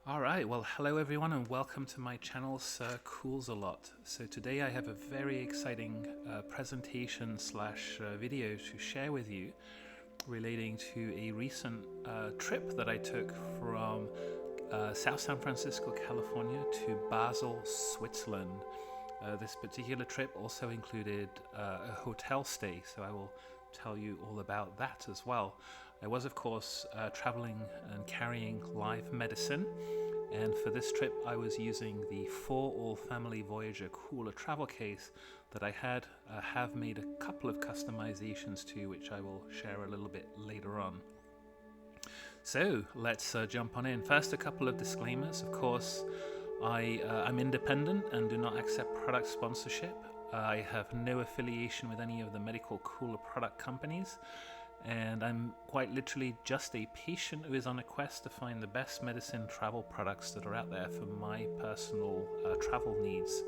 All right, well, hello everyone and welcome to my channel, Sir Cools a Lot. So today I have a very exciting presentation slash video to share with you relating to a recent trip that I took from South San Francisco, California to Basel, Switzerland. This particular trip also included a hotel stay, so I will tell you all about that as well. I was, of course, traveling and carrying live medicine, and for this trip I was using the For All Family Voyager cooler travel case that I have made a couple of customizations to, which I will share a little bit later on. So let's jump on in. First, a couple of disclaimers. Of course, I'm independent and do not accept product sponsorship. I have no affiliation with any of the medical cooler product companies, and I'm quite literally just a patient who is on a quest to find the best medicine travel products that are out there for my personal travel needs.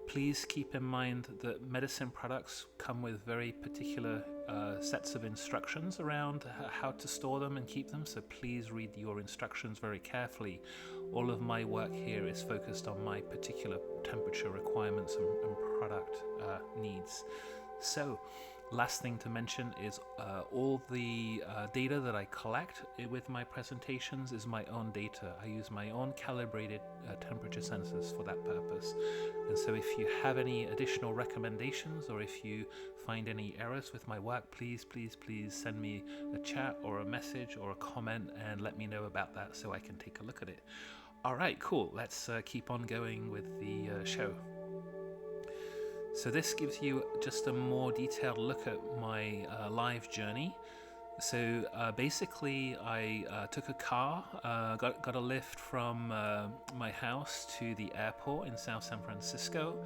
Please keep in mind that medicine products come with very particular sets of instructions around how to store them and keep them, so please read your instructions very carefully. All of my work here is focused on my particular temperature requirements and product needs. So, last thing to mention is all the data that I collect with my presentations is my own data. I use my own calibrated temperature sensors for that purpose. And so if you have any additional recommendations or if you find any errors with my work, please send me a chat or a message or a comment and let me know about that so I can take a look at it. Alright, cool. Let's keep on going with the show. So this gives you just a more detailed look at my live journey. So basically I took a car, got a lift from my house to the airport in South San Francisco.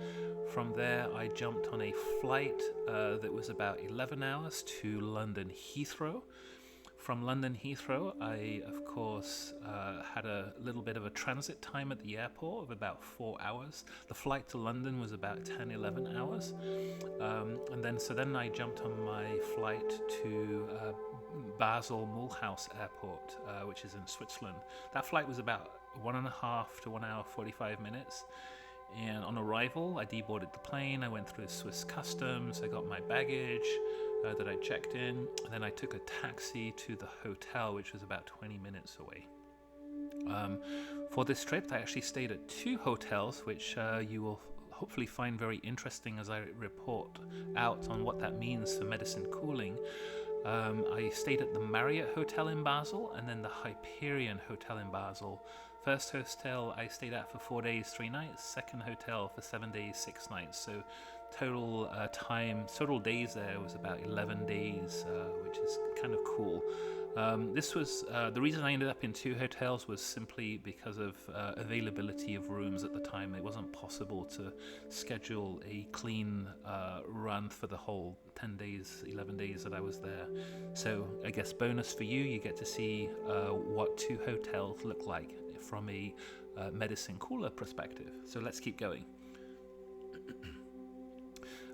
From there I jumped on a flight that was about 11 hours to London Heathrow. From London Heathrow, I, of course, had a little bit of a transit time at the airport of about 4 hours. The flight to London was about 10-11 hours. And then I jumped on my flight to Basel Mulhouse Airport, which is in Switzerland. That flight was about 1.5 to 1 hour 45 minutes. And on arrival, I deboarded the plane, I went through Swiss customs, I got my baggage that I checked in, and then I took a taxi to the hotel, which was about 20 minutes away. For this trip, I actually stayed at 2 hotels, which you will hopefully find very interesting as I report out on what that means for medicine cooling. I stayed at the Marriott Hotel in Basel and then the Hyperion Hotel in Basel. First hotel I stayed at for 4 days, 3 nights. Second hotel for 7 days, 6 nights. So total days there was about 11 days, which is kind of cool. This was the reason I ended up in 2 hotels was simply because of availability of rooms at the time. It wasn't possible to schedule a clean run for the whole 10 days, 11 days that I was there. So I guess bonus for you, you get to see what 2 hotels look like from a medicine cooler perspective. So let's keep going.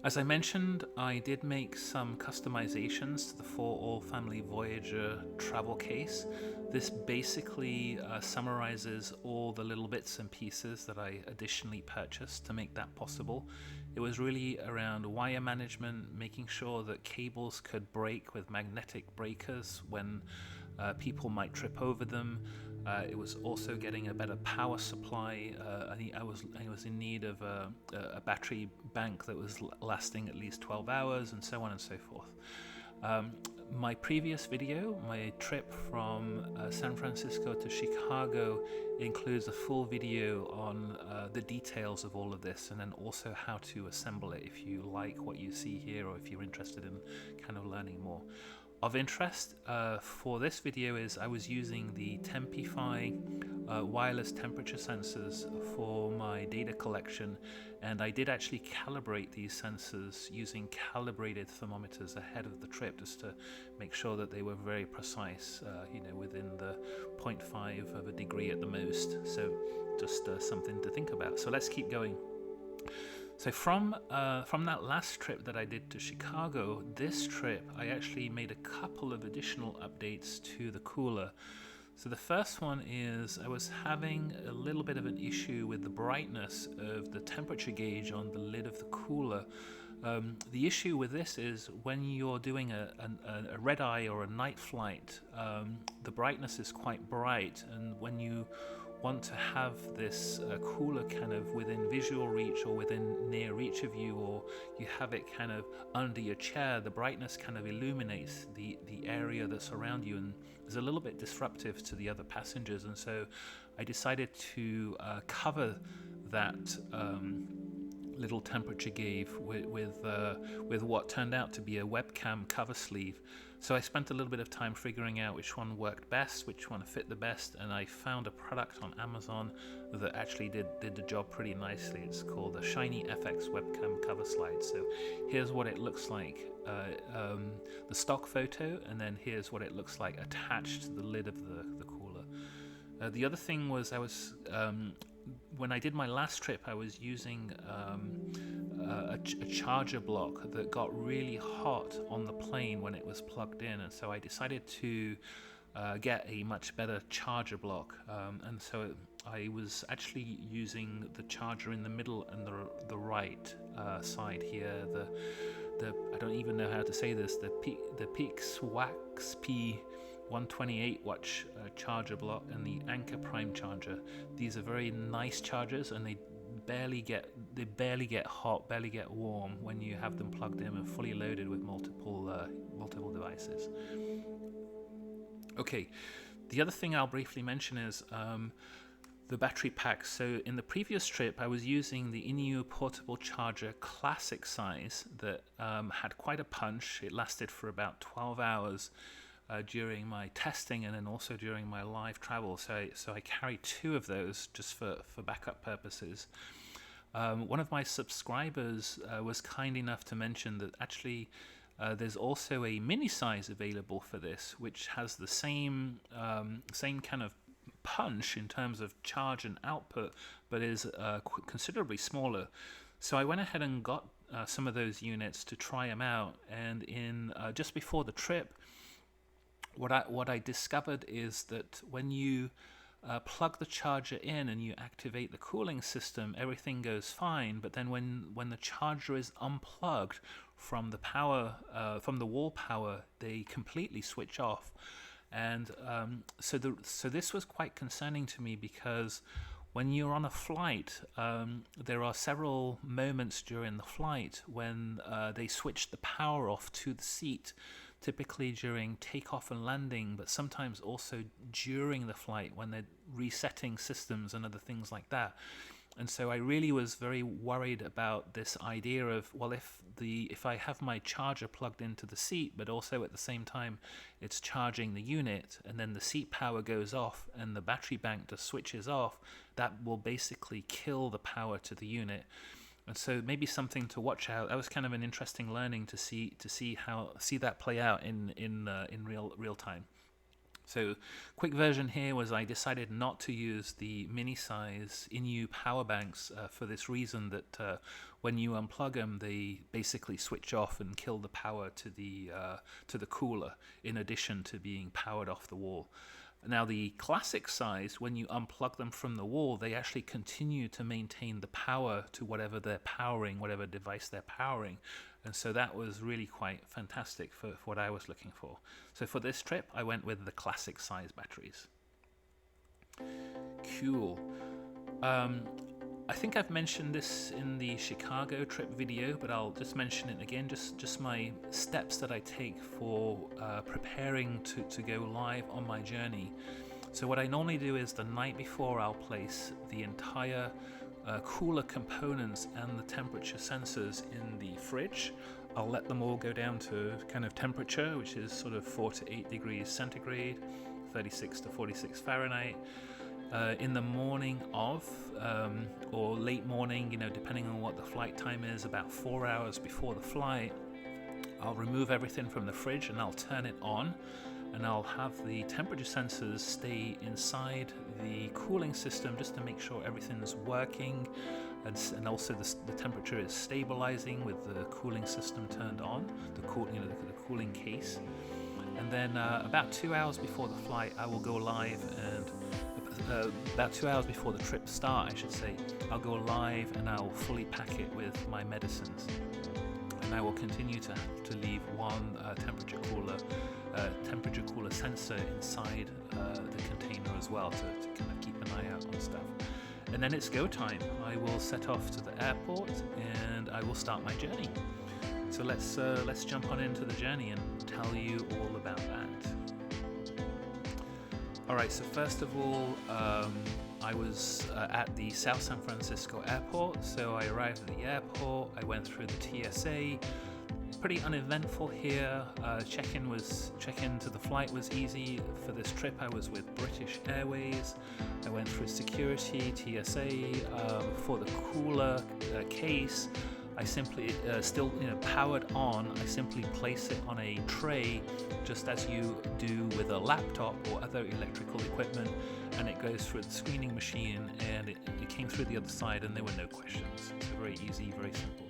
As I mentioned, I did make some customizations to the For All Family Voyager travel case. This basically summarizes all the little bits and pieces that I additionally purchased to make that possible. It was really around wire management, making sure that cables could break with magnetic breakers when people might trip over them. It was also getting a better power supply. I was in need of a battery bank that was lasting at least 12 hours and so on and so forth. My previous video, my trip from San Francisco to Chicago, includes a full video on the details of all of this and then also how to assemble it if you like what you see here or if you're interested in kind of learning more. Of interest for this video is I was using the Tempify wireless temperature sensors for my data collection, and I did actually calibrate these sensors using calibrated thermometers ahead of the trip just to make sure that they were very precise, within the 0.5 of a degree at the most. So just something to think about. So let's keep going. So from that last trip that I did to Chicago, this trip I actually made a couple of additional updates to the cooler. So the first one is I was having a little bit of an issue with the brightness of the temperature gauge on the lid of the cooler. The issue with this is when you're doing a red eye or a night flight, the brightness is quite bright, and when you want to have this cooler kind of within visual reach or within near reach of you, or you have it kind of under your chair, the brightness kind of illuminates the area that's around you and is a little bit disruptive to the other passengers. And so I decided to cover that little temperature gauge with what turned out to be a webcam cover sleeve. So I spent a little bit of time figuring out which one worked best, which one fit the best, and I found a product on Amazon that actually did the job pretty nicely. It's called the ShinyFX webcam cover slide. So here's what it looks like, the stock photo, and then here's what it looks like attached to the lid of the cooler. The other thing was when I did my last trip, I was using a charger block that got really hot on the plane when it was plugged in, and so I decided to get a much better charger block, and so I was actually using the charger in the middle and the right side here, the I don't even know how to say this, the Poyiccot P128 watt charger block and the Anker prime charger. These are very nice chargers, and they barely get hot, barely get warm when you have them plugged in and fully loaded with multiple devices. Okay, the other thing I'll briefly mention is the battery pack. So in the previous trip, I was using the INU portable charger classic size that had quite a punch. It lasted for about 12 hours during my testing and then also during my live travel. So I carried 2 of those just for backup purposes. One of my subscribers was kind enough to mention that actually there's also a mini size available for this, which has the same kind of punch in terms of charge and output, but is considerably smaller. So I went ahead and got some of those units to try them out, and in just before the trip, what I discovered is that when you plug the charger in and you activate the cooling system, everything goes fine. But then when the charger is unplugged from the power, from the wall power, they completely switch off. And so this was quite concerning to me, because when you're on a flight, there are several moments during the flight when they switch the power off to the seat, typically during takeoff and landing, but sometimes also during the flight when they're resetting systems and other things like that. And so I really was very worried about this idea of, well, if I have my charger plugged into the seat, but also at the same time it's charging the unit, and then the seat power goes off and the battery bank just switches off, that will basically kill the power to the unit. And so maybe something to watch out. That was kind of an interesting learning to see that play out in real time. So quick version here was I decided not to use the mini size INU power banks for this reason, that when you unplug them, they basically switch off and kill the power to the cooler, in addition to being powered off the wall. Now the classic size, when you unplug them from the wall, they actually continue to maintain the power to whatever they're powering, whatever device they're powering. And so that was really quite fantastic for what I was looking for. So for this trip, I went with the classic size batteries. Cool. I think I've mentioned this in the Chicago trip video, but I'll just mention it again, just my steps that I take for preparing to go live on my journey. So what I normally do is the night before, I'll place the entire cooler components and the temperature sensors in the fridge. I'll let them all go down to kind of temperature, which is sort of 4 to 8 degrees centigrade, 36 to 46 Fahrenheit. In the morning of, or late morning, depending on what the flight time is, about 4 hours before the flight, I'll remove everything from the fridge and I'll turn it on, and I'll have the temperature sensors stay inside the cooling system just to make sure everything's working, and also the temperature is stabilizing with the cooling system turned on, the cooling case. And then about 2 hours before the flight, I will go live, and about 2 hours before the trip start, I should say, I'll go live and I'll fully pack it with my medicines. And I will continue to leave one temperature cooler sensor inside the container as well to kind of keep an eye out on stuff. And then it's go time. I will set off to the airport and I will start my journey. So let's jump on into the journey and tell you all about that. Alright, so first of all, I was at the South San Francisco airport. So I arrived at the airport, I went through the TSA. Pretty uneventful here. Check-in to the flight was easy. For this trip I was with British Airways. I went through security, TSA. For the cooler case, I simply, still powered on, I simply place it on a tray just as you do with a laptop or other electrical equipment, and it goes through the screening machine, and it came through the other side and there were no questions. So very easy, very simple.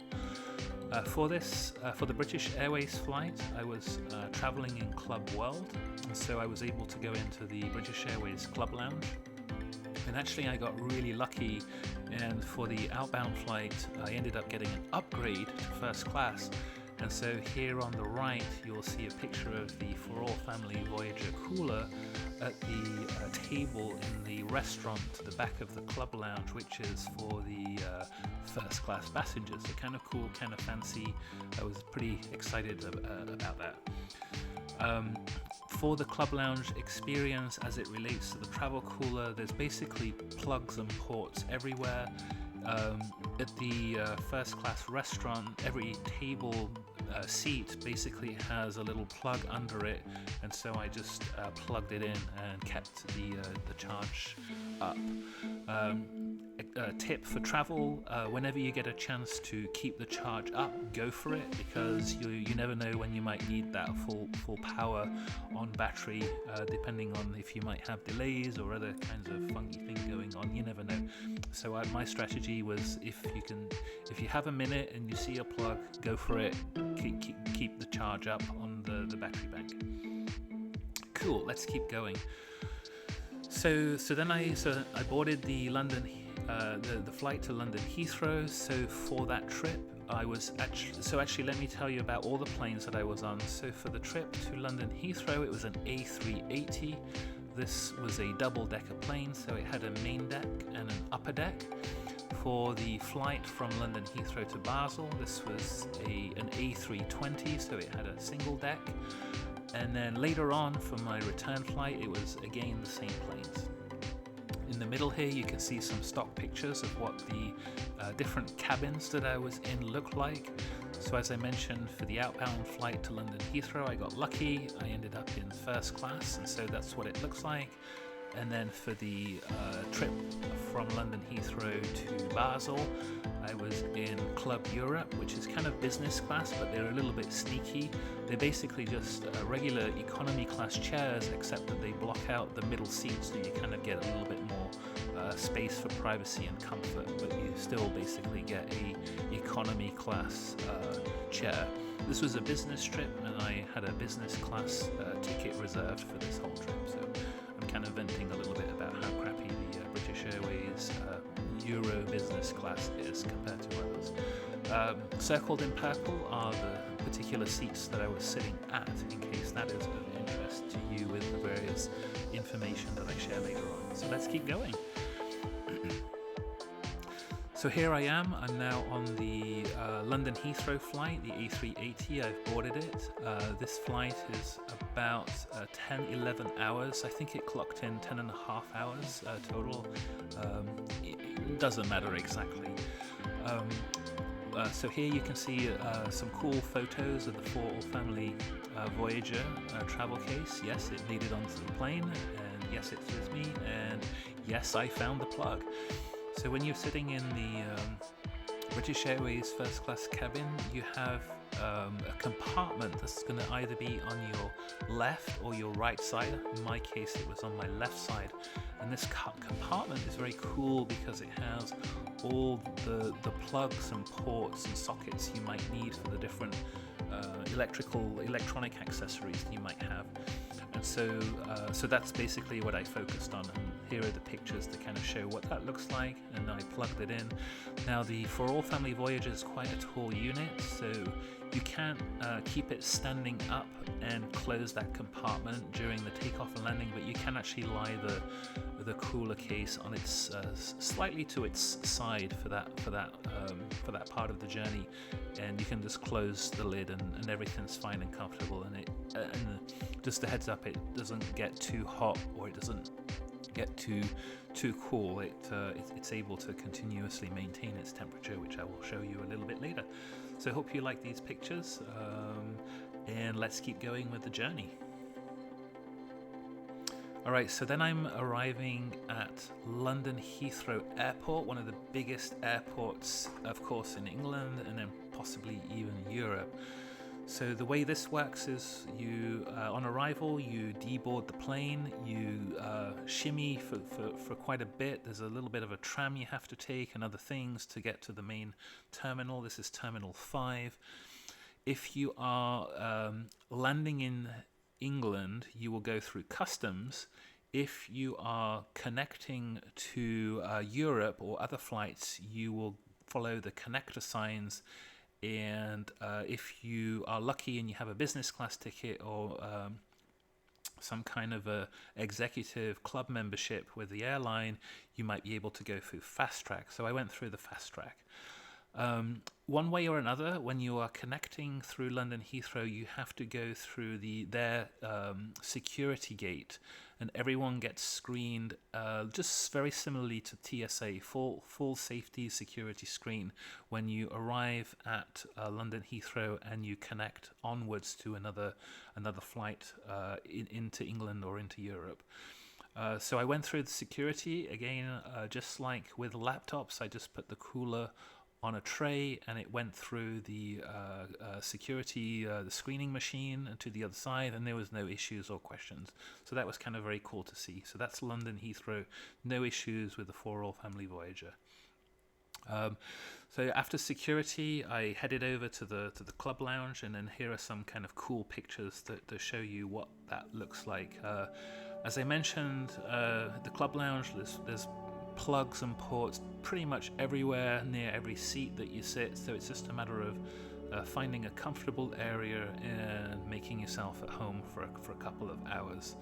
For the British Airways flight, I was traveling in Club World, and so I was able to go into the British Airways Club Lounge. And actually I got really lucky, and for the outbound flight I ended up getting an upgrade to first class. And so here on the right you'll see a picture of the For All Family Voyager cooler at the table in the restaurant to the back of the club lounge, which is for the first class passengers. So kind of cool, kind of fancy. I was pretty excited about that. For the club lounge experience as it relates to the travel cooler, there's basically plugs and ports everywhere. At the first class restaurant, every table seat basically has a little plug under it, and so I just plugged it in and kept the charge up. A tip for travel, whenever you get a chance to keep the charge up, go for it, because you never know when you might need that full power on battery, depending on if you might have delays or other kinds of funky things going on. You never know. So my strategy was, if you have a minute and you see a plug, go for it. Keep the charge up on the battery bank. Cool. Let's keep going. So then I boarded the London. The flight to London Heathrow. So for that trip, I was actually let me tell you about all the planes that I was on. So for the trip to London Heathrow, it was an A380. This was a double-decker plane, so it had a main deck and an upper deck. For the flight from London Heathrow to Basel, this was an A320, so it had a single deck. And then later on, for my return flight, it was again the same planes. In the middle here you can see some stock pictures of what the different cabins that I was in look like. So as I mentioned, for the outbound flight to London Heathrow, I got lucky. I ended up in first class, and so that's what it looks like. And then for the trip from London Heathrow to Basel, I was in Club Europe, which is kind of business class, but they're a little bit sneaky. They're basically just regular economy class chairs, except that they block out the middle seats, so you kind of get a little bit more space for privacy and comfort, but you still basically get a economy class chair. This was a business trip, and I had a business class ticket reserved for this whole trip, so I'm kind of venting a little bit about how crappy the British Airways Euro business class is compared to others. Circled in purple are the particular seats that I was sitting at, in case that is of interest to you with the various information that I share later on. So let's keep going. So here I am. I'm now on the London Heathrow flight, the A380. I've boarded it. This flight is about 10-11 hours. I think it clocked in 10.5 hours total. It doesn't matter exactly. So here you can see some cool photos of the For All Family Voyager travel case. Yes, it made it onto the plane, and yes, it's with me, and yes, I found the plug. So when you're sitting in the British Airways first class cabin, you have a compartment that's going to either be on your left or your right side. In my case, it was on my left side. And this compartment is very cool because it has all the plugs and ports and sockets you might need for the different electronic accessories you might have. And so that's basically what I focused on, and here are the pictures to kind of show what that looks like, and I plugged it in. Now the For All Family Voyager is quite a tall unit, so you can't keep it standing up and close that compartment during the takeoff and landing, but you can actually lie the cooler case on its slightly to its side for that part of the journey, and you can just close the lid and everything's fine and comfortable. And just a heads up, it doesn't get too hot or it doesn't get too cool. It's able to continuously maintain its temperature, which I will show you a little bit later. So hope you like these pictures, and let's keep going with the journey. Alright, so then I'm arriving at London Heathrow Airport, one of the biggest airports, of course, in England, and then possibly even Europe. So the way this works is you, on arrival, you deboard the plane, you shimmy for quite a bit. There's a little bit of a tram you have to take and other things to get to the main terminal. This is Terminal 5. If you are landing in England, you will go through customs. If you are connecting to Europe or other flights, you will follow the connector signs. And if you are lucky and you have a business class ticket or some kind of a executive club membership with the airline, you might be able to go through fast track. So I went through the fast track. One way or another, when you are connecting through London Heathrow, you have to go through their security gate, and everyone gets screened just very similarly to TSA, full safety security screen when you arrive at London Heathrow and you connect onwards to another flight into England or into Europe. So I went through the security again, just like with laptops. I just put the cooler on a tray and it went through the security, the screening machine to the other side, and there was no issues or questions. So that was kind of very cool to see. So that's London Heathrow, no issues with the For All Family Voyager. So after security, I headed over to the club lounge, and then here are some kind of cool pictures to show you what that looks like. As I mentioned, the club lounge, there's plugs and ports pretty much everywhere near every seat that you sit, so it's just a matter of finding a comfortable area and making yourself at home for a couple of hours.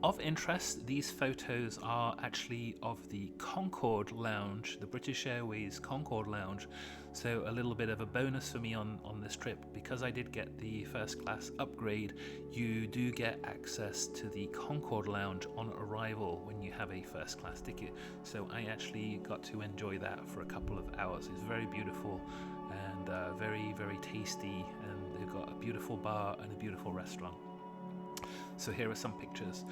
Of interest, these photos are actually of the Concorde Lounge, the British Airways Concorde Lounge. So a little bit of a bonus for me on this trip, because I did get the first class upgrade, you do get access to the Concorde Lounge on arrival when you have a first class ticket. So I actually got to enjoy that for a couple of hours. It's very beautiful and very, very tasty, and they've got a beautiful bar and a beautiful restaurant. So here are some pictures.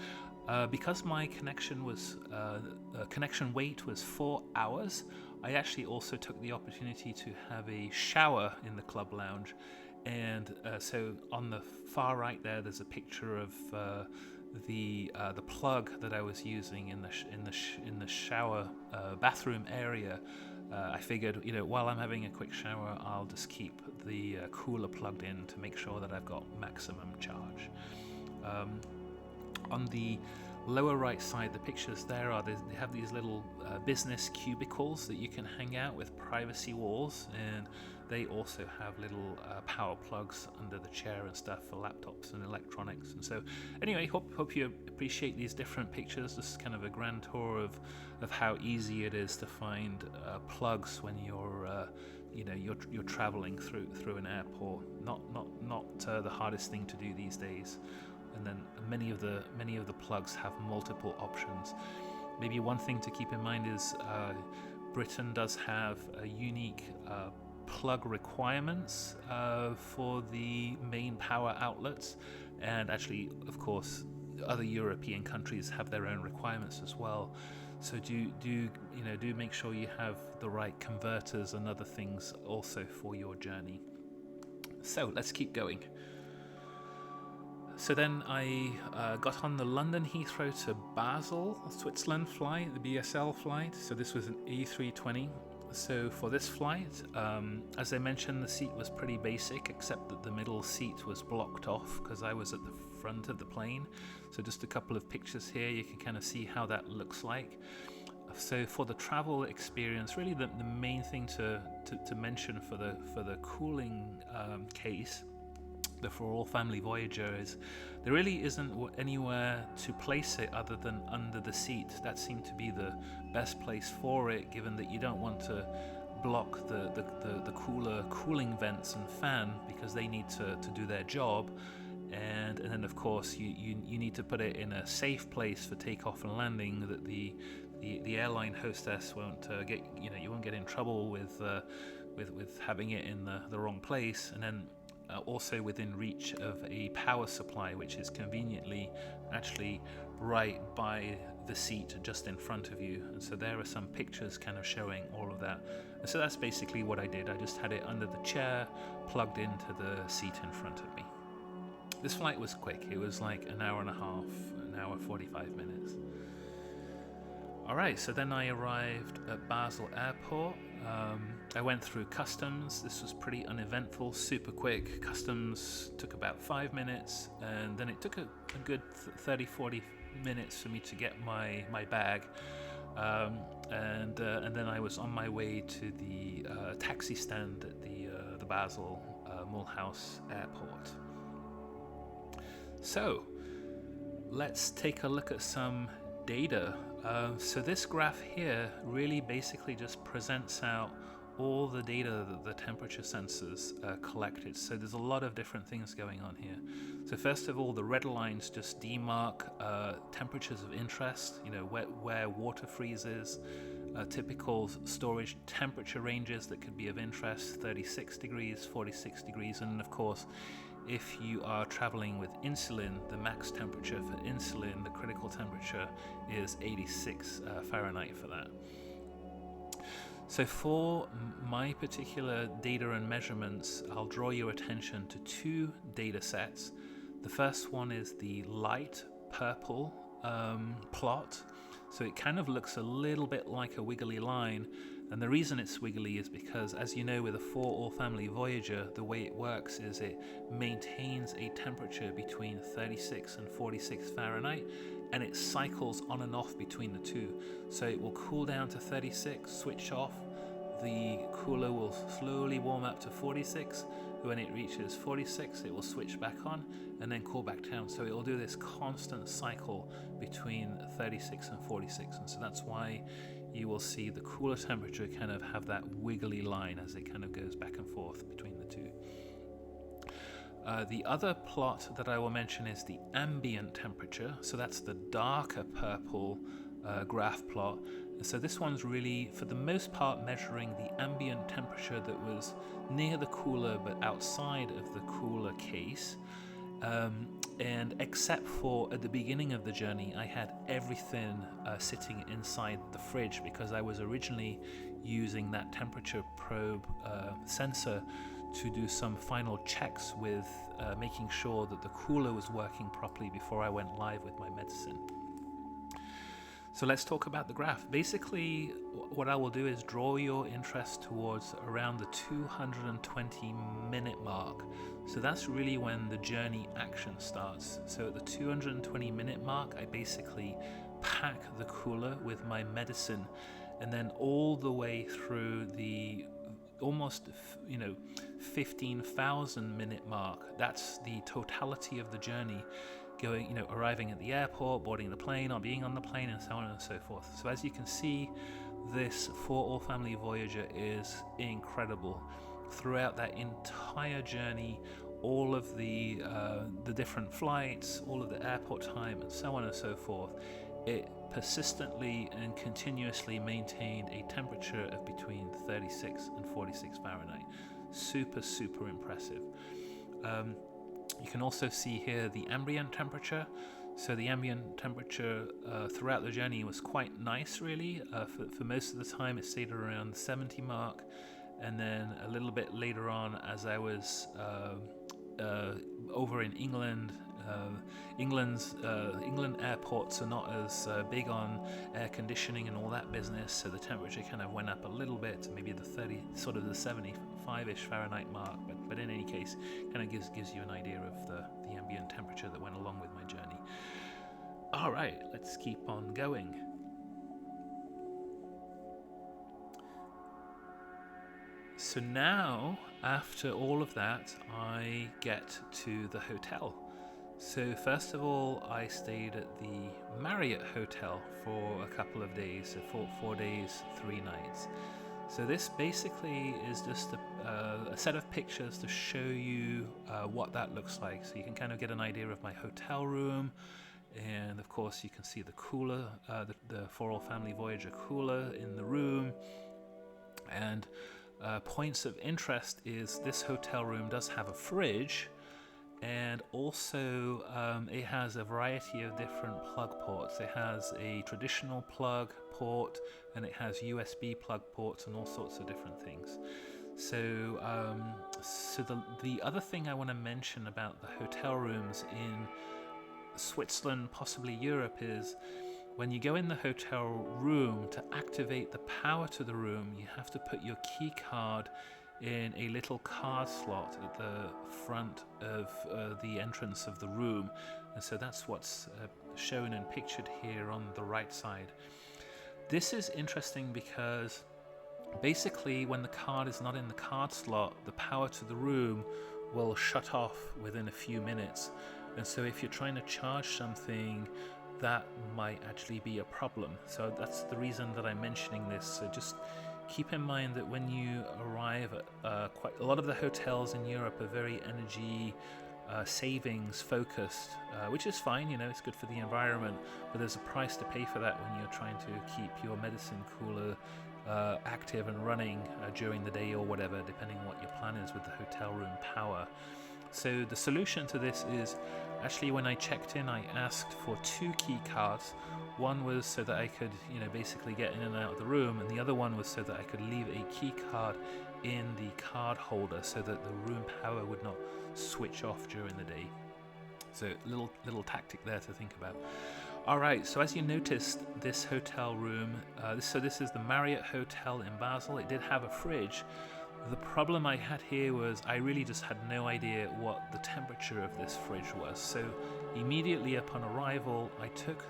Because my connection wait was 4 hours, I actually also took the opportunity to have a shower in the club lounge, and so on the far right there's a picture of the plug that I was using in the shower bathroom area. I figured, while I'm having a quick shower, I'll just keep the cooler plugged in to make sure that I've got maximum charge. On the lower right side, the pictures they have these little business cubicles that you can hang out with privacy walls, and they also have little power plugs under the chair and stuff for laptops and electronics. And so anyway, hope you appreciate these different pictures. This is kind of a grand tour of how easy it is to find plugs when you're traveling through an airport. Not the hardest thing to do these days. And then many of the plugs have multiple options. Maybe one thing to keep in mind is Britain does have a unique plug requirements for the main power outlets, and actually, of course, other European countries have their own requirements as well. So do make sure you have the right converters and other things also for your journey. So let's keep going. So then I got on the London Heathrow to Basel, Switzerland flight, the BSL flight. So this was an A320. So for this flight, as I mentioned, the seat was pretty basic, except that the middle seat was blocked off because I was at the front of the plane. So just a couple of pictures here, you can kind of see how that looks like. So for the travel experience, really the main thing to mention for the cooling case, the For All Family Voyager, is there really isn't anywhere to place it other than under the seat. That seemed to be the best place for it, given that you don't want to block the cooling vents and fan, because they need to do their job. And then of course you need to put it in a safe place for takeoff and landing, that the airline hostess won't you won't get in trouble with having it in the wrong place. And then also within reach of a power supply, which is conveniently actually right by the seat just in front of you. And so there are some pictures kind of showing all of that. And so that's basically what I did. I just had it under the chair, plugged into the seat in front of me. This flight was quick. It was like an hour and a half, an hour 45 minutes. Alright, so then I arrived at Basel Airport. I went through customs. This was pretty uneventful, super quick. Customs took about 5 minutes, and then it took a good 30-40 minutes for me to get my bag. And then I was on my way to the taxi stand at the Basel Mulhouse Airport. So let's take a look at some data. So this graph here really basically just presents out all the data that the temperature sensors collected. So there's a lot of different things going on here. So first of all, the red lines just demark temperatures of interest, where water freezes, typical storage temperature ranges that could be of interest, 36 degrees, 46 degrees, and of course, if you are traveling with insulin, the max temperature for insulin, the critical temperature, is 86 Fahrenheit for that. So for my particular data and measurements, I'll draw your attention to two data sets. The first one is the light purple plot. So it kind of looks a little bit like a wiggly line. And the reason it's wiggly is because, as you know, with a For All Family Voyager, the way it works is it maintains a temperature between 36 and 46 Fahrenheit, and it cycles on and off between the two. So it will cool down to 36, switch off, the cooler will slowly warm up to 46. When it reaches 46, it will switch back on and then cool back down. So it will do this constant cycle between 36 and 46. And so that's why you will see the cooler temperature kind of have that wiggly line as it kind of goes back and forth between the two. The other plot that I will mention is the ambient temperature. So that's the darker purple graph plot. So this one's really, for the most part, measuring the ambient temperature that was near the cooler but outside of the cooler case. And except for at the beginning of the journey, I had everything sitting inside the fridge, because I was originally using that temperature probe sensor to do some final checks with making sure that the cooler was working properly before I went live with my medicine. So let's talk about the graph. Basically, what I will do is draw your interest towards around the 220 minute mark. So that's really when the journey action starts. So at the 220 minute mark, I basically pack the cooler with my medicine, and then all the way through the almost 15,000 minute mark. That's the totality of the journey, going, arriving at the airport, boarding the plane, or being on the plane, and so on and so forth. So as you can see, this For All Family Voyager is incredible. Throughout that entire journey, all of the different flights, all of the airport time, and so on and so forth, it persistently and continuously maintained a temperature of between 36 and 46 Fahrenheit. Super, super impressive. You can also see here the ambient temperature. So the ambient temperature throughout the journey was quite nice, really. For most of the time, it stayed around the 70 mark. And then a little bit later on, as I was over in England, England airports are not as big on air conditioning and all that business, so the temperature kind of went up a little bit to maybe the 30, sort of the 75-ish Fahrenheit mark. But in any case, kind of gives you an idea of the ambient temperature that went along with my journey. All right, let's keep on going. So now, after all of that, I get to the hotel. So first of all, I stayed at the Marriott Hotel for a couple of days, so 4 days, 3 nights. So this basically is just a set of pictures to show you what that looks like. So you can kind of get an idea of my hotel room, and of course you can see the cooler, the For All Family Voyager cooler in the room. And points of interest is this hotel room does have a fridge, and also it has a variety of different plug ports. It has a traditional plug port, and it has USB plug ports and all sorts of different things. So the other thing I want to mention about the hotel rooms in Switzerland, possibly Europe, is when you go in the hotel room, to activate the power to the room, you have to put your key card in a little card slot at the front of the entrance of the room. And so that's what's shown and pictured here on the right side. This is interesting because basically when the card is not in the card slot, the power to the room will shut off within a few minutes. And so if you're trying to charge something, that might actually be a problem. So that's the reason that I'm mentioning this. So just keep in mind that when you arrive at quite a lot of the hotels in Europe are very energy savings focused, which is fine, you know, it's good for the environment, but there's a price to pay for that when you're trying to keep your medicine cooler active and running during the day or whatever, depending on what your plan is with the hotel room power. So the solution to this is, actually when I checked in, I asked for 2 key cards. One was so that I could, you know, basically get in and out of the room, and the other one was so that I could leave a key card in the card holder so that the room power would not switch off during the day. So little tactic there to think about. All right, so as you noticed, this hotel room, this is the Marriott Hotel in Basel. It did have a fridge. The problem I had here was I really just had no idea what the temperature of this fridge was. So immediately upon arrival, I took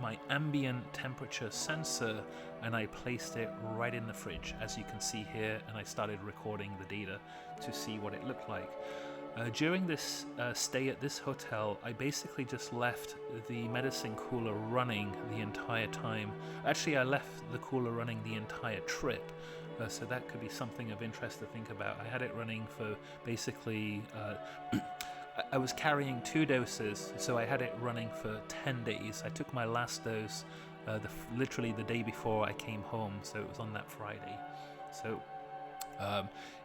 my ambient temperature sensor and I placed it right in the fridge, as you can see here, and I started recording the data to see what it looked like. During this stay at this hotel, I basically just left the medicine cooler running the entire time. Actually, I left the cooler running the entire trip. So that could be something of interest to think about. I had it running for basically, I was carrying 2 doses, so I had it running for 10 days. I took my last dose literally the day before I came home, so it was on that Friday. So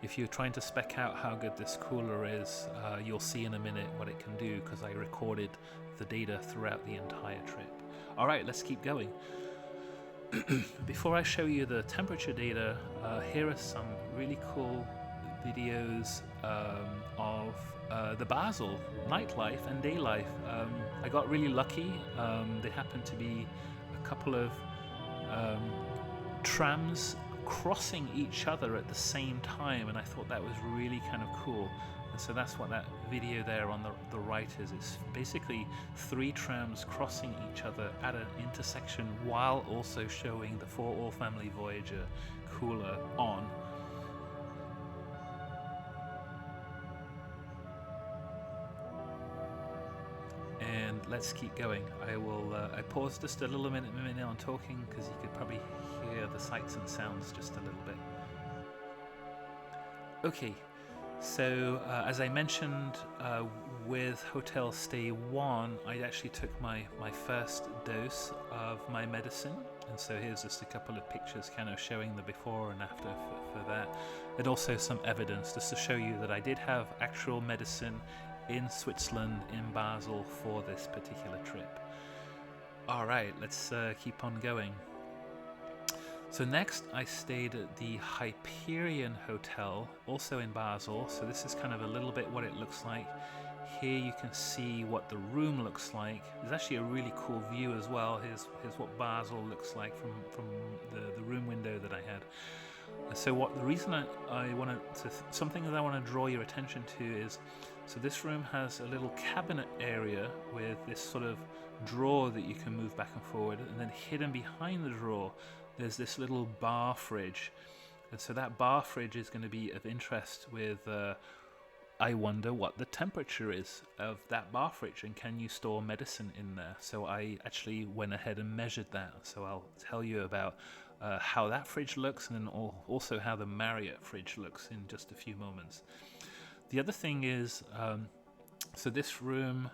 if you're trying to spec out how good this cooler is, you'll see in a minute what it can do, because I recorded the data throughout the entire trip. All right, let's keep going. Before I show you the temperature data, here are some really cool videos of the Basel nightlife and day life. I got really lucky. There happened to be a couple of trams crossing each other at the same time, and I thought that was really kind of cool. And so that's what that video there on the right is. It's basically 3 trams crossing each other at an intersection while also showing the For All Family Voyager cooler on. And let's keep going. I paused just a little minute on talking because you could probably hear the sights and sounds just a little bit. Okay. So, as I mentioned, with Hotel Stay 1, I actually took my first dose of my medicine, and so here's just a couple of pictures kind of showing the before and after for that, and also some evidence just to show you that I did have actual medicine in Switzerland, in Basel, for this particular trip. All right, let's keep on going. So next I stayed at the Hyperion Hotel, also in Basel. So this is kind of a little bit what it looks like. here you can see what the room looks like. There's actually a really cool view as well. Here's what Basel looks like from the room window that I had. So the reason I wanted to, something that I want to draw your attention to is, so this room has a little cabinet area with this sort of drawer that you can move back and forward, and then hidden behind the drawer there's this little bar fridge. And so that bar fridge is going to be of interest with, I wonder what the temperature is of that bar fridge, and can you store medicine in there? So I actually went ahead and measured that. So I'll tell you about how that fridge looks, and then also how the Marriott fridge looks in just a few moments. The other thing is, so this room,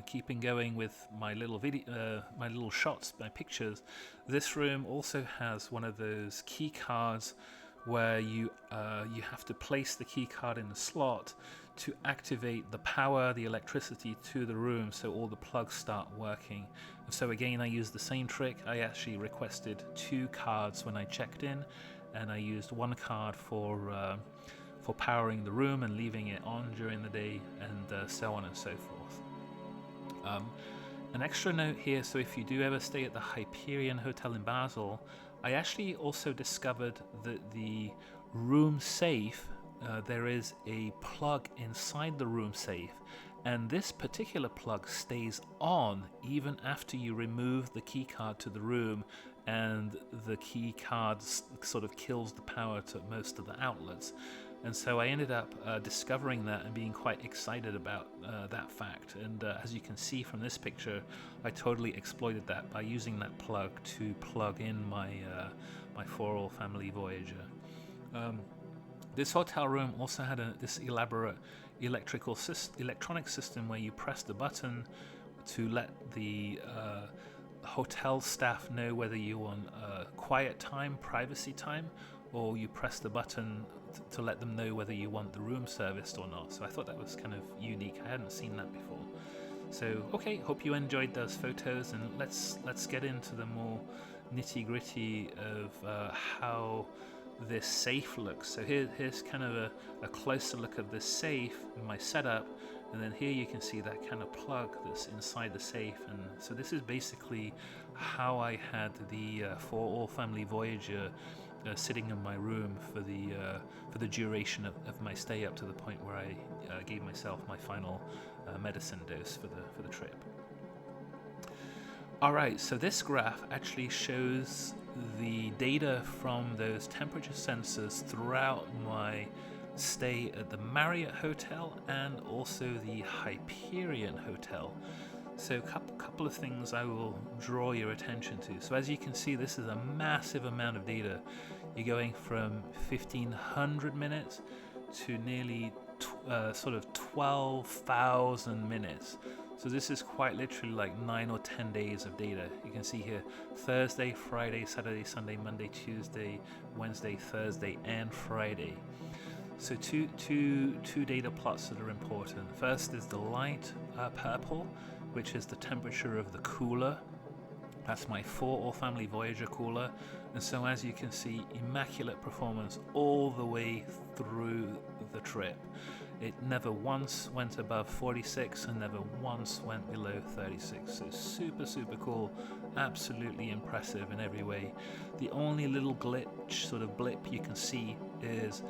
keeping going with my little video, my little shots, my pictures, this room also has one of those key cards where you have to place the key card in the slot to activate the power, the electricity to the room, so all the plugs start working. And so again, I used the same trick. I actually requested 2 cards when I checked in, and I used 1 card for powering the room and leaving it on during the day, and so on and so forth. An extra note here, so if you do ever stay at the Hyperion Hotel in Basel, I actually also discovered that the room safe, there is a plug inside the room safe, and this particular plug stays on even after you remove the key card to the room, and the key card sort of kills the power to most of the outlets. And so I ended up discovering that and being quite excited about that fact. And as you can see from this picture, I totally exploited that by using that plug to plug in my my 4-all family Voyager. This hotel room also had this elaborate electronic system where you press the button to let the hotel staff know whether you want quiet time, privacy time, or you press the button to let them know whether you want the room serviced or not. So I thought that was kind of unique. I hadn't seen that before. So okay, hope you enjoyed those photos, and let's get into the more nitty-gritty of how this safe looks. So here's kind of a closer look of this safe in my setup, and then here you can see that kind of plug that's inside the safe. And so this is basically how I had the 4-all family Voyager sitting in my room for the duration of my stay, up to the point where I gave myself my final medicine dose for the trip. Alright, so this graph actually shows the data from those temperature sensors throughout my stay at the Marriott Hotel and also the Hyperion Hotel. So a couple of things I will draw your attention to. So as you can see, this is a massive amount of data. You're going from 1500 minutes to nearly sort of 12,000 minutes. So this is quite literally like 9 or 10 days of data. You can see here Thursday, Friday, Saturday, Sunday, Monday, Tuesday, Wednesday, Thursday, and Friday. So two data plots that are important. First is the light purple, which is the temperature of the cooler. That's my 4-all family Voyager cooler. And so as you can see, immaculate performance all the way through the trip. It never once went above 46 and never once went below 36. So super cool, absolutely impressive in every way. The only little glitch, sort of blip you can see is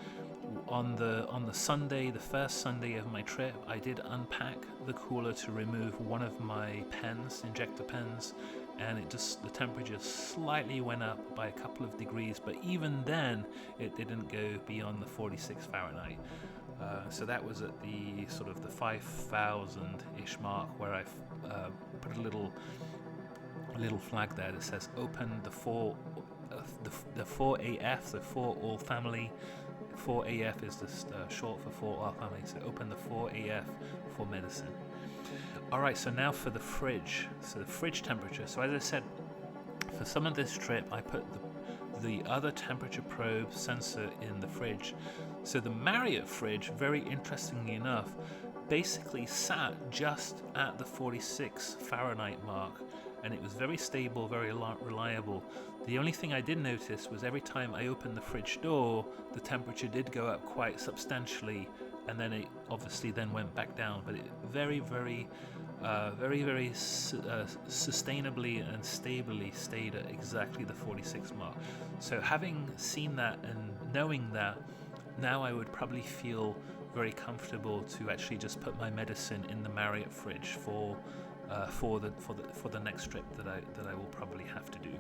on the Sunday, the first Sunday of my trip, I did unpack the cooler to remove one of my pens, injector pens, and the temperature slightly went up by a couple of degrees, but even then it didn't go beyond the 46 Fahrenheit. So that was at the sort of the 5,000-ish mark, where I put a little flag there that says open the 4AF, so 4-all family. 4AF is just short for 4-all family, so open the 4AF for medicine. Alright, so now for the fridge. So the fridge temperature. So as I said, for some of this trip I put the other temperature probe sensor in the fridge. So the Marriott fridge, very interestingly enough, basically sat just at the 46 Fahrenheit mark, and it was very stable, very reliable. The only thing I did notice was every time I opened the fridge door, the temperature did go up quite substantially and then it obviously then went back down, but it very sustainably and stably stayed at exactly the 46 mark. So having seen that and knowing that, now I would probably feel very comfortable to actually just put my medicine in the Marriott fridge for the next trip that I will probably have to do.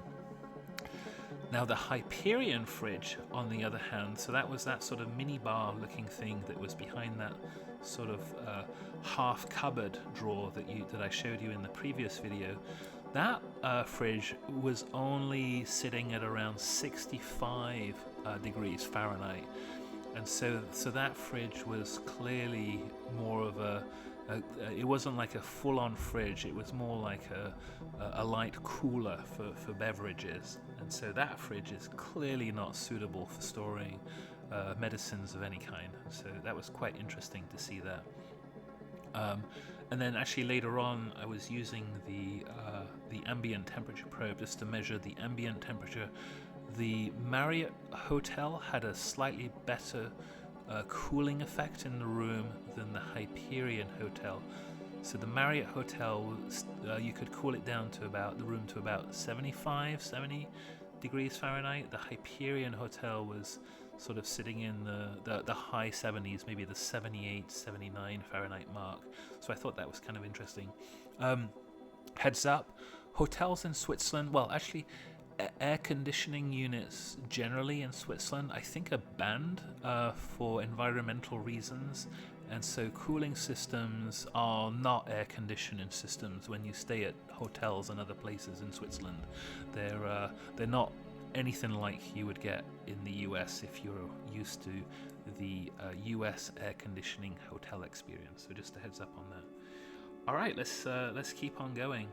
Now the Hyperion fridge, on the other hand, so that was that sort of mini bar looking thing that was behind that sort of half cupboard drawer that I showed you in the previous video. That fridge was only sitting at around 65 degrees Fahrenheit, and so that fridge was clearly more of it wasn't like a full-on fridge. It was more like a light cooler for beverages, and so that fridge is clearly not suitable for storing medicines of any kind. So that was quite interesting to see that. And then actually later on, I was using the ambient temperature probe just to measure the ambient temperature. The Marriott hotel had a slightly better cooling effect in the room than the Hyperion hotel. So the Marriott hotel, you could cool it down to the room to about 75, 70 degrees Fahrenheit. The Hyperion hotel was sort of sitting in the high 70s, maybe the 78, 79 Fahrenheit mark. So I thought that was kind of interesting. Heads up, hotels in Switzerland, well, actually, air conditioning units generally in Switzerland, I think, are banned for environmental reasons, and so cooling systems are not air conditioning systems when you stay at hotels and other places in Switzerland. They're not anything like you would get in the US if you're used to the US air conditioning hotel experience. So just a heads up on that. All right, let's keep on going.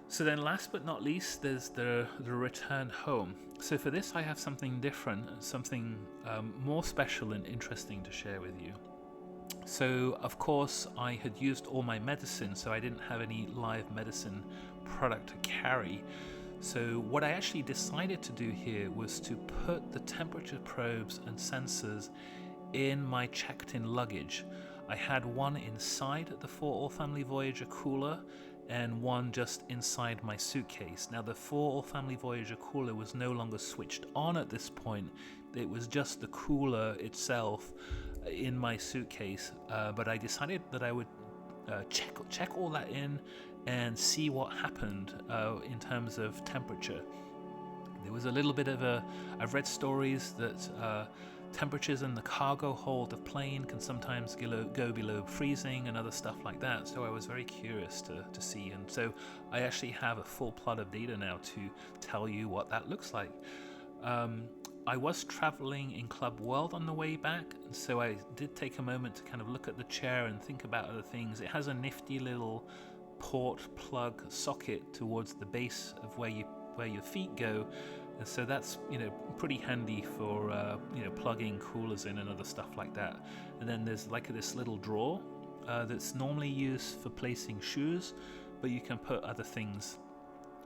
So then last but not least, there's the return home. So for this, I have something different, something more special and interesting to share with you. So of course, I had used all my medicine, so I didn't have any live medicine product to carry. So what I actually decided to do here was to put the temperature probes and sensors in my checked-in luggage. I had one inside the For All Family Voyager cooler and one just inside my suitcase. Now the For All Family Voyager cooler was no longer switched on at this point. It was just the cooler itself in my suitcase, but I decided that I would check all that in and see what happened in terms of temperature. There was a little bit of I've read stories that temperatures in the cargo hold of plane can sometimes go below freezing and other stuff like that, so I was very curious to see, and so I actually have a full plot of data now to tell you what that looks like. I was traveling in Club World on the way back, so I did take a moment to kind of look at the chair and think about other things. It has a nifty little port plug socket towards the base of where your feet go, and so that's pretty handy for plugging coolers in and other stuff like that. And then there's like this little drawer that's normally used for placing shoes, but you can put other things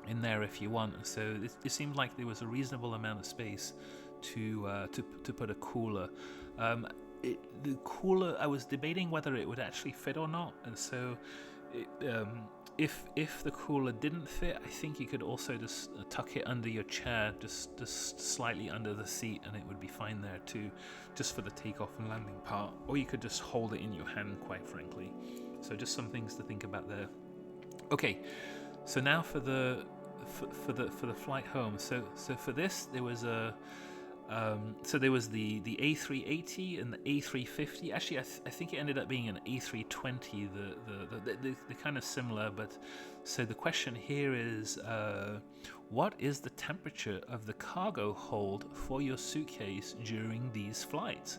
in there if you want. So it seemed like there was a reasonable amount of space to put a cooler. The cooler, I was debating whether it would actually fit or not, and so if the cooler didn't fit, I think you could also just tuck it under your chair, just slightly under the seat, and it would be fine there too, just for the takeoff and landing part. Or you could just hold it in your hand, quite frankly. So just some things to think about there. Okay, so now for the flight home. So for this, there was there was the A380 and the A350. Actually, I think it ended up being an A320. They're kind of similar, but so the question here is, what is the temperature of the cargo hold for your suitcase during these flights?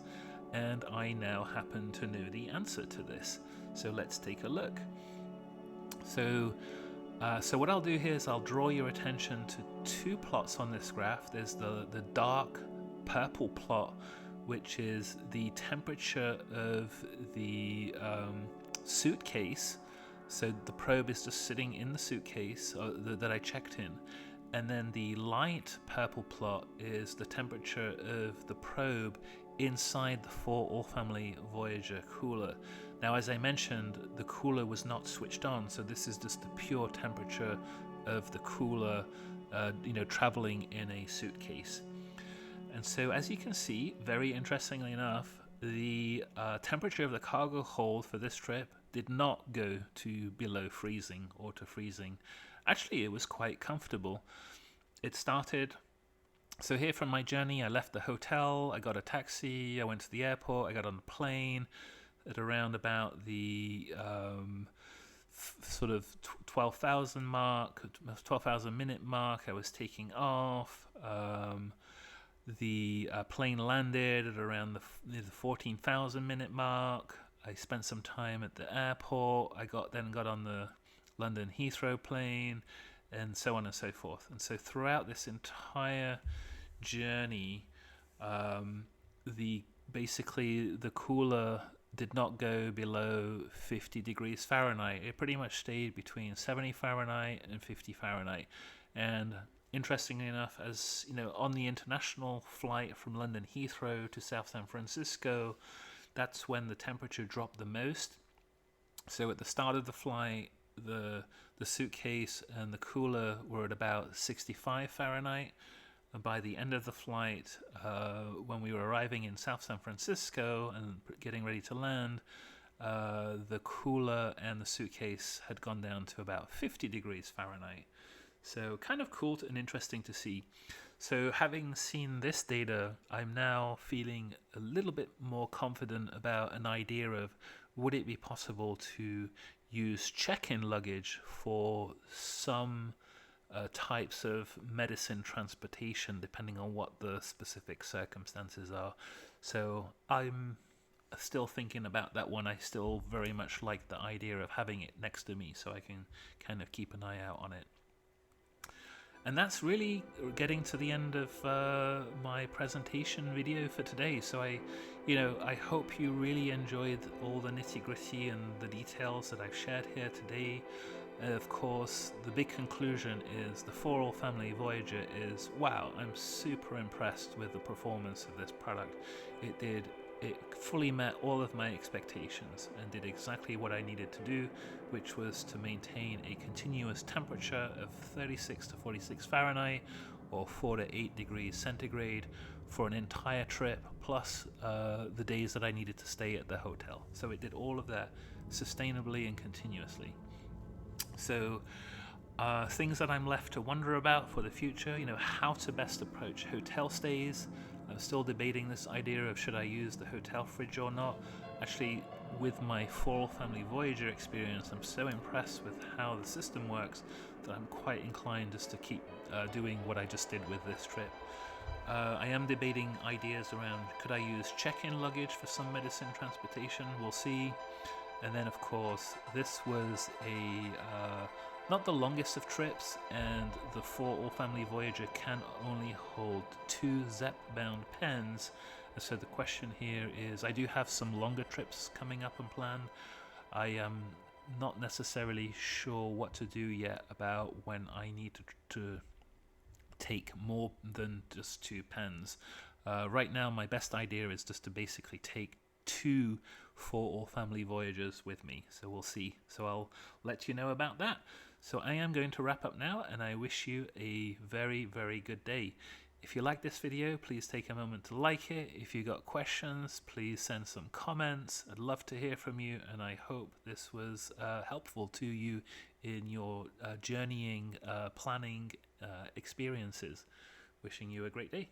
And I now happen to know the answer to this. So let's take a look. So what I'll do here is I'll draw your attention to two plots on this graph. There's the dark purple plot, which is the temperature of the suitcase. So the probe is just sitting in the suitcase that I checked in. And then the light purple plot is the temperature of the probe inside the For All Family Voyager cooler. Now, as I mentioned, the cooler was not switched on, so this is just the pure temperature of the cooler, traveling in a suitcase. And so, as you can see, very interestingly enough, the temperature of the cargo hold for this trip did not go to below freezing or to freezing. Actually, it was quite comfortable. It started... So here from my journey, I left the hotel, I got a taxi, I went to the airport, I got on the plane at around about the sort of 12,000 mark, 12,000 minute mark. I was taking off. The plane landed at around the 14,000 minute mark. I spent some time at the airport. I got on the London Heathrow plane, and so on and so forth. And so throughout this entire journey, basically the cooler did not go below 50 degrees Fahrenheit. It pretty much stayed between 70 Fahrenheit and 50 Fahrenheit. And interestingly enough, as you know, on the international flight from London Heathrow to South San Francisco, that's when the temperature dropped the most. So at the start of the flight, the suitcase and the cooler were at about 65 Fahrenheit. And by the end of the flight, when we were arriving in South San Francisco and getting ready to land, the cooler and the suitcase had gone down to about 50 degrees Fahrenheit. So kind of cool and interesting to see. So having seen this data, I'm now feeling a little bit more confident about an idea of, would it be possible to use check-in luggage for some types of medicine transportation, depending on what the specific circumstances are. So I'm still thinking about that one. I still very much like the idea of having it next to me so I can kind of keep an eye out on it. And that's really getting to the end of my presentation video for today. So I hope you really enjoyed all the nitty-gritty and the details that I've shared here today. Of course, the big conclusion is the For All Family Voyager is, wow, I'm super impressed with the performance of this product. It fully met all of my expectations and did exactly what I needed to do, which was to maintain a continuous temperature of 36 to 46 Fahrenheit or 4 to 8 degrees centigrade for an entire trip, plus the days that I needed to stay at the hotel. So it did all of that sustainably and continuously. So things that I'm left to wonder about for the future, how to best approach hotel stays. I'm still debating this idea of should I use the hotel fridge or not. Actually, with my For All Family Voyager experience, I'm so impressed with how the system works that I'm quite inclined just to keep doing what I just did with this trip. I am debating ideas around, could I use check-in luggage for some medicine transportation? We'll see. And then, of course, this was not the longest of trips, and the For All Family Voyager can only hold 2 Zepbound pens. And so the question here is, I do have some longer trips coming up and planned. I am not necessarily sure what to do yet about when I need to take more than just 2 pens. Right now, my best idea is just to basically take 2 For All Family Voyagers with me. So we'll see. So I'll let you know about that. So I am going to wrap up now, and I wish you a very, very good day. If you like this video, please take a moment to like it. If you got questions, please send some comments. I'd love to hear from you, and I hope this was helpful to you in your journeying, planning experiences. Wishing you a great day.